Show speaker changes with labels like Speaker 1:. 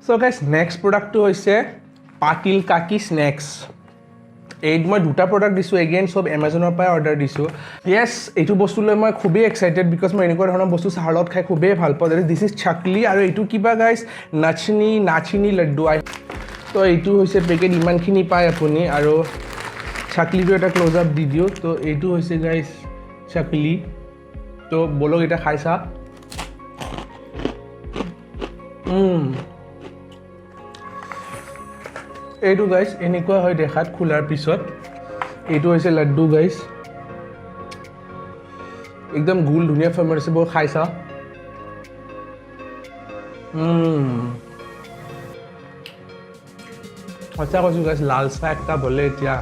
Speaker 1: So guys, next product to hoise Patil Kaki snacks. Eight মই দুটা product দিছোঁ again সব এমাজনৰ পৰা অৰ্ডাৰ দিছোঁ য়েছ এইটো বস্তুলৈ মই খুবেই এক্সাইটেড বিকজ মই এনেকুৱা ধৰণৰ বস্তু চাহৰ লগত খাই খুবেই ভাল পাওঁ দিছ ইজ চাকলি আৰু এইটো কিবা গাইজ নাচিনি লাড্ডু তো এইটো হৈছে পেকেট ইমানখিনি পায় আপুনি আৰু চাকলিটো এটা ক্ল'জ আপ দি দিওঁ তো এইটো হৈছে গাইজ চাকলি তো বলক এটা খাই চা এইটো গাইজ এনেকুৱা হয় দেখাত খোলাৰ পিছত এইটো হৈছে লাড্ডু গাইজ একদম গোল ধুনীয়া ফ্লেভাৰ আছে বৰ খাই চা সঁচা কৈছোঁ গাইজ লাল চাহ এক কাপ হ'লে এতিয়া